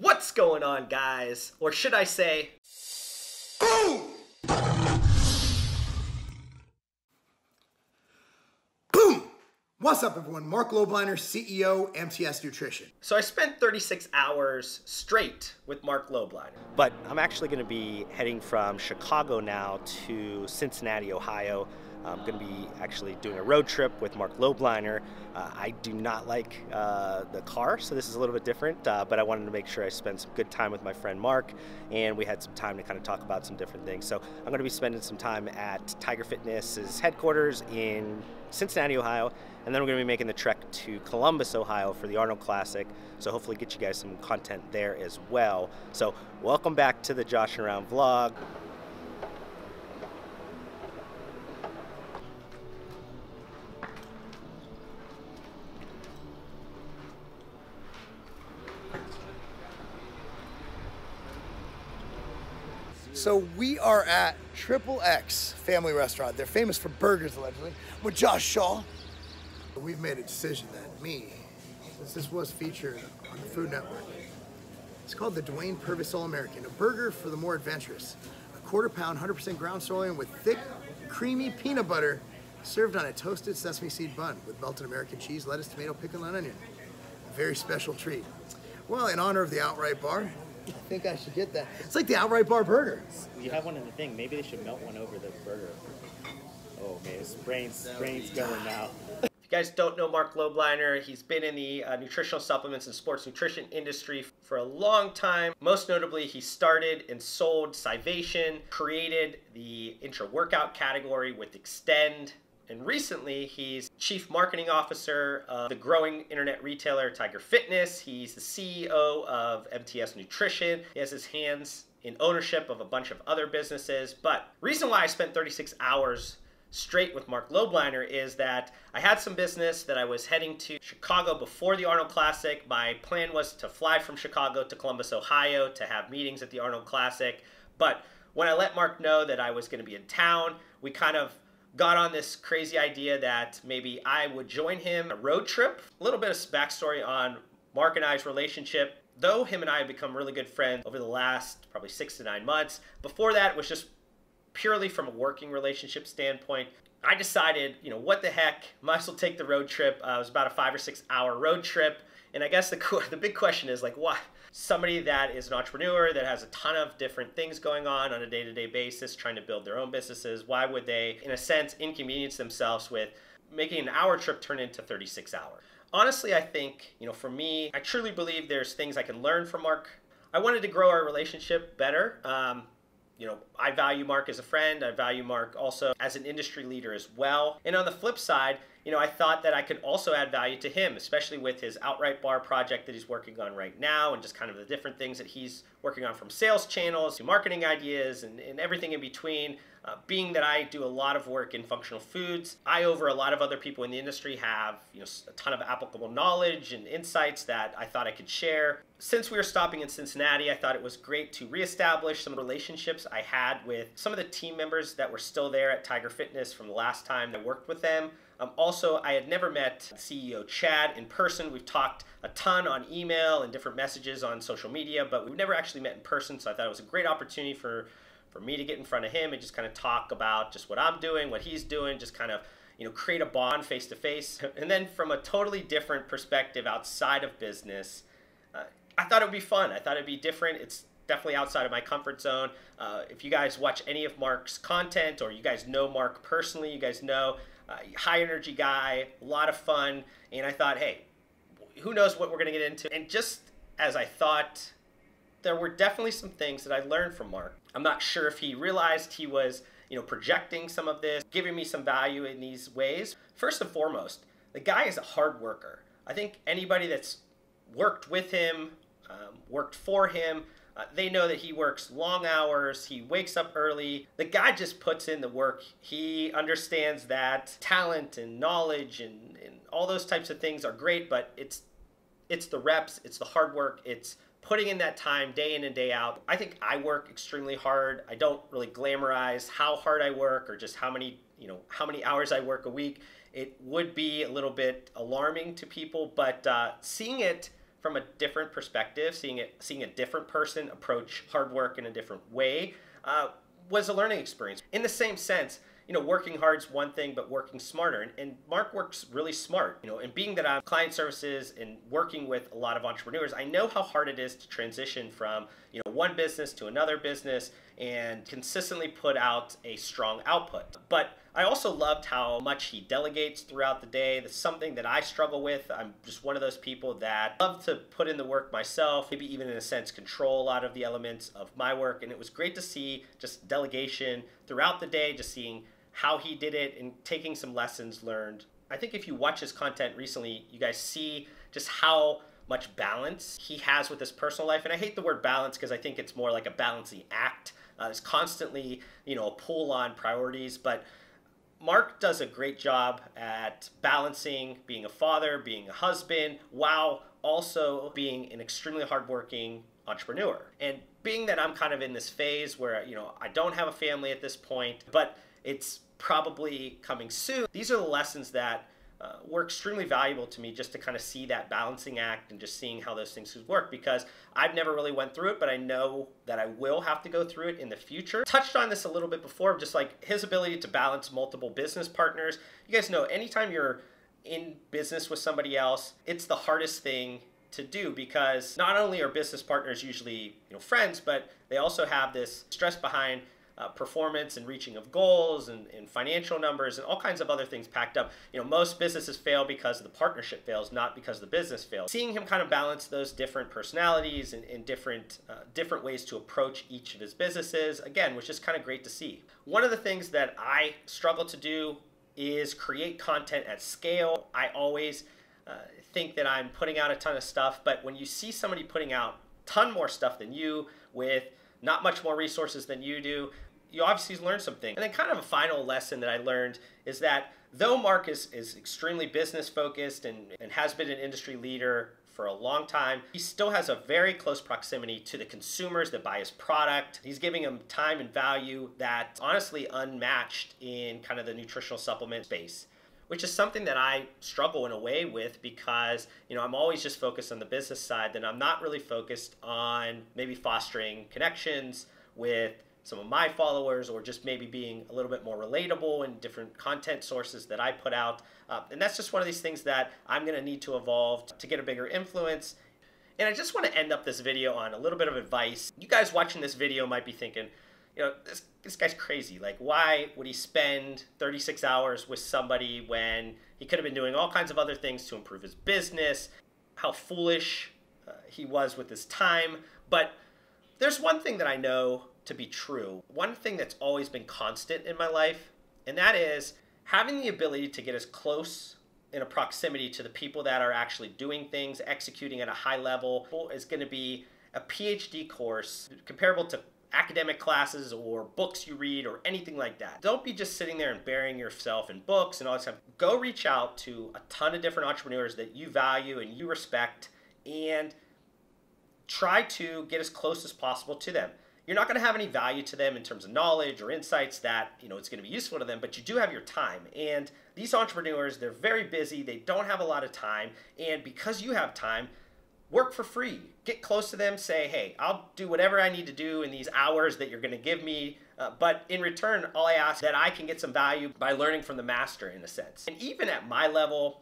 What's going on, guys? Or should I say, Boom! Boom! What's up, everyone? Marc Lobliner, CEO, MTS Nutrition. so I spent 36 hours straight with Marc Lobliner. But I'm actually going to be heading from Chicago now to Cincinnati, Ohio. I'm going to be actually doing a road trip with Marc Lobliner. I do not like the car, so this is a little bit different, but I wanted to make sure I spend some good time with my friend Marc, and we had some time to kind of talk about some different things. So I'm going to be spending some time at Tiger Fitness's headquarters in Cincinnati, Ohio, and then we're going to be making the trek to Columbus, Ohio for the Arnold Classic, so hopefully get you guys some content there as well. So welcome back to the Josh and Around vlog. So we are at XXX Family Restaurant. They're famous for burgers, allegedly, with Josh Schall. We've made a decision that since this was featured on the Food Network, it's called the Dwayne Purvis All-American, a burger for the more adventurous. A quarter-pound, 100% ground sirloin with thick, creamy peanut butter served on a toasted sesame seed bun with melted American cheese, lettuce, tomato, pickle, and onion. A very special treat. Well, in honor of the Outright Bar, I think I should get that. It's like the Outright Bar burger. You have one in the thing. Maybe they should melt one over the burger. Oh, man, his brain's going now. If you guys don't know Marc Lobliner, he's been in the nutritional supplements and sports nutrition industry for a long time. Most notably, he started and sold Scivation, created the intra-workout category with Extend, and recently he's Chief Marketing Officer of the growing internet retailer Tiger Fitness. He's the CEO of MTS Nutrition. He has his hands in ownership of a bunch of other businesses. But reason why I spent 36 hours straight with Marc Lobliner is that I had some business that I was heading to Chicago before the Arnold Classic. My plan was to fly from Chicago to Columbus, Ohio to have meetings at the Arnold Classic. But when I let Marc know that I was going to be in town, we kind of got on this crazy idea that maybe I would join him a road trip. A little bit of backstory on Marc and I's relationship. Though him and I have become really good friends over the last probably 6 to 9 months, before that it was just purely from a working relationship standpoint. I decided, what the heck, might as well take the road trip. It was about a 5 or 6 hour road trip. And I guess the big question is why? Somebody that is an entrepreneur that has a ton of different things going on a day-to-day basis, trying to build their own businesses, why would they, in a sense, inconvenience themselves with making an hour trip turn into 36 hours? Honestly, I think, for me, I truly believe there's things I can learn from Marc. I wanted to grow our relationship better. I value Marc as a friend. I value Marc also as an industry leader as well. And on the flip side, I thought that I could also add value to him, especially with his Outright Bar project that he's working on right now and just kind of the different things that he's working on, from sales channels to marketing ideas and everything in between. Being that I do a lot of work in functional foods, I, over a lot of other people in the industry, have a ton of applicable knowledge and insights that I thought I could share. Since we were stopping in Cincinnati, I thought it was great to reestablish some relationships I had with some of the team members that were still there at Tiger Fitness from the last time I worked with them. Also, I had never met CEO Chad in person. We've talked a ton on email and different messages on social media, but we've never actually met in person, so I thought it was a great opportunity for me to get in front of him and just kind of talk about just what I'm doing, what he's doing, just kind of create a bond face to face. And then from a totally different perspective outside of business, I thought it would be fun. I thought it'd be different. It's definitely outside of my comfort zone. If you guys watch any of Marc's content, or you guys know Marc personally, you guys know high energy guy, a lot of fun. And I thought, hey, who knows what we're going to get into. And just as I thought, there were definitely some things that I learned from Marc. I'm not sure if he realized he was, projecting some of this, giving me some value in these ways. First and foremost, the guy is a hard worker. I think anybody that's worked with him, worked for him, they know that he works long hours, he wakes up early. The guy just puts in the work. He understands that talent and knowledge and all those types of things are great, but it's the reps, it's the hard work, it's putting in that time day in and day out. I think I work extremely hard. I don't really glamorize how hard I work or just how many hours I work a week. It would be a little bit alarming to people, but seeing it from a different perspective, seeing a different person approach hard work in a different way, was a learning experience. In the same sense, working hard is one thing, but working smarter. And Marc works really smart. And being that I'm client services and working with a lot of entrepreneurs, I know how hard it is to transition from, one business to another business and consistently put out a strong output. But I also loved how much he delegates throughout the day. That's something that I struggle with. I'm just one of those people that love to put in the work myself, maybe even in a sense control a lot of the elements of my work. And it was great to see just delegation throughout the day, just seeing how he did it and taking some lessons learned. I think if you watch his content recently, you guys see just how much balance he has with his personal life. And I hate the word balance because I think it's more like a balancing act. There's constantly, a pull on priorities, but Marc does a great job at balancing being a father, being a husband, while also being an extremely hardworking entrepreneur. And being that I'm kind of in this phase where, I don't have a family at this point, but it's probably coming soon. These are the lessons that were extremely valuable to me, just to kind of see that balancing act and just seeing how those things could work, because I've never really went through it, but I know that I will have to go through it in the future. Touched on this a little bit before, just like his ability to balance multiple business partners. You guys know, anytime you're in business with somebody else, it's the hardest thing to do, because not only are business partners usually friends, but they also have this stress behind performance and reaching of goals and financial numbers and all kinds of other things packed up. Most businesses fail because the partnership fails, not because the business fails. Seeing him kind of balance those different personalities and different ways to approach each of his businesses, again, was just kind of great to see. One of the things that I struggle to do is create content at scale. I always think that I'm putting out a ton of stuff, but when you see somebody putting out a ton more stuff than you with not much more resources than you do, you obviously learn something. And then kind of a final lesson that I learned is that though Marc is extremely business focused and has been an industry leader for a long time, he still has a very close proximity to the consumers that buy his product. He's giving them time and value that's honestly unmatched in kind of the nutritional supplement space, which is something that I struggle in a way with, because I'm always just focused on the business side, then I'm not really focused on maybe fostering connections with some of my followers, or just maybe being a little bit more relatable in different content sources that I put out. And that's just one of these things that I'm gonna need to evolve to get a bigger influence. And I just wanna end up this video on a little bit of advice. You guys watching this video might be thinking, this guy's crazy. Like, why would he spend 36 hours with somebody when he could have been doing all kinds of other things to improve his business? How foolish he was with his time. But there's one thing that I know to be true. One thing that's always been constant in my life, and that is having the ability to get as close in a proximity to the people that are actually doing things, executing at a high level, is going to be a PhD course comparable to academic classes or books you read or anything like that. Don't be just sitting there and burying yourself in books and all that stuff. Go reach out to a ton of different entrepreneurs that you value and you respect, and try to get as close as possible to them. You're not going to have any value to them in terms of knowledge or insights that it's going to be useful to them, but you do have your time. And these entrepreneurs, they're very busy, they don't have a lot of time, and because you have time, work for free. Get close to them, say, hey, I'll do whatever I need to do in these hours that you're going to give me, but in return, all I ask that I can get some value by learning from the master, in a sense. And even at my level,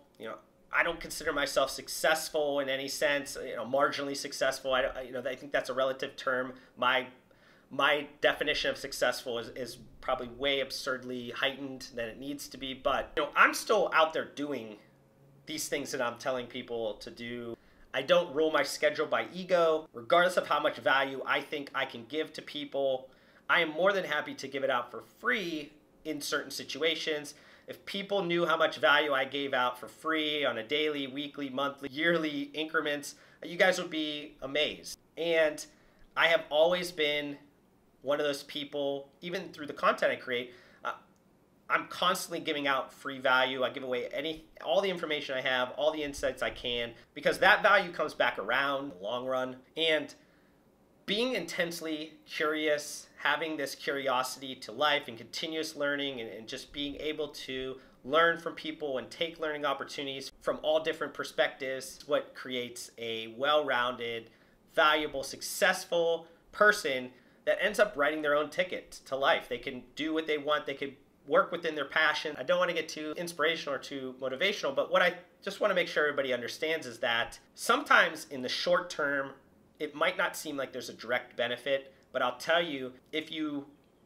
I don't consider myself successful in any sense, marginally successful. I think that's a relative term. My definition of successful is probably way absurdly heightened than it needs to be, but I'm still out there doing these things that I'm telling people to do. I don't rule my schedule by ego. Regardless of how much value I think I can give to people, I am more than happy to give it out for free in certain situations. If people knew how much value I gave out for free on a daily, weekly, monthly, yearly increments, you guys would be amazed. And I have always been one of those people, even through the content I create, I'm constantly giving out free value. I give away all the information I have, all the insights I can, because that value comes back around in the long run. And being intensely curious, having this curiosity to life and continuous learning, and just being able to learn from people and take learning opportunities from all different perspectives. What creates a well-rounded, valuable, successful person that ends up writing their own ticket to life. They can do what they want. They can work within their passion. I don't want to get too inspirational or too motivational, but what I just want to make sure everybody understands is that sometimes in the short term, it might not seem like there's a direct benefit, but I'll tell you, if you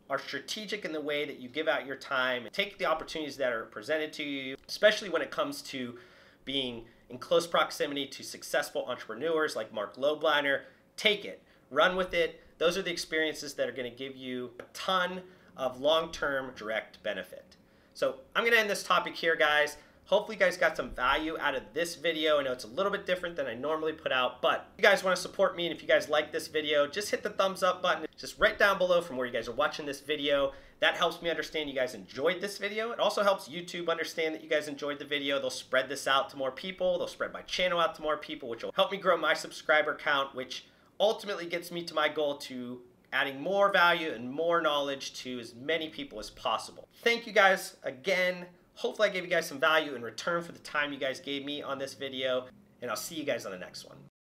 are strategic in the way that you give out your time, take the opportunities that are presented to you, especially when it comes to being in close proximity to successful entrepreneurs like Marc Lobliner, take it, run with it. Those are the experiences that are going to give you a ton of long-term direct benefit. So I'm going to end this topic here, guys. Hopefully you guys got some value out of this video. I know it's a little bit different than I normally put out, but if you guys want to support me and if you guys like this video, just hit the thumbs up button just right down below from where you guys are watching this video. That helps me understand you guys enjoyed this video. It also helps YouTube understand that you guys enjoyed the video. They'll spread this out to more people. They'll spread my channel out to more people, which will help me grow my subscriber count, which ultimately gets me to my goal to adding more value and more knowledge to as many people as possible. Thank you guys again. Hopefully I gave you guys some value in return for the time you guys gave me on this video, and I'll see you guys on the next one.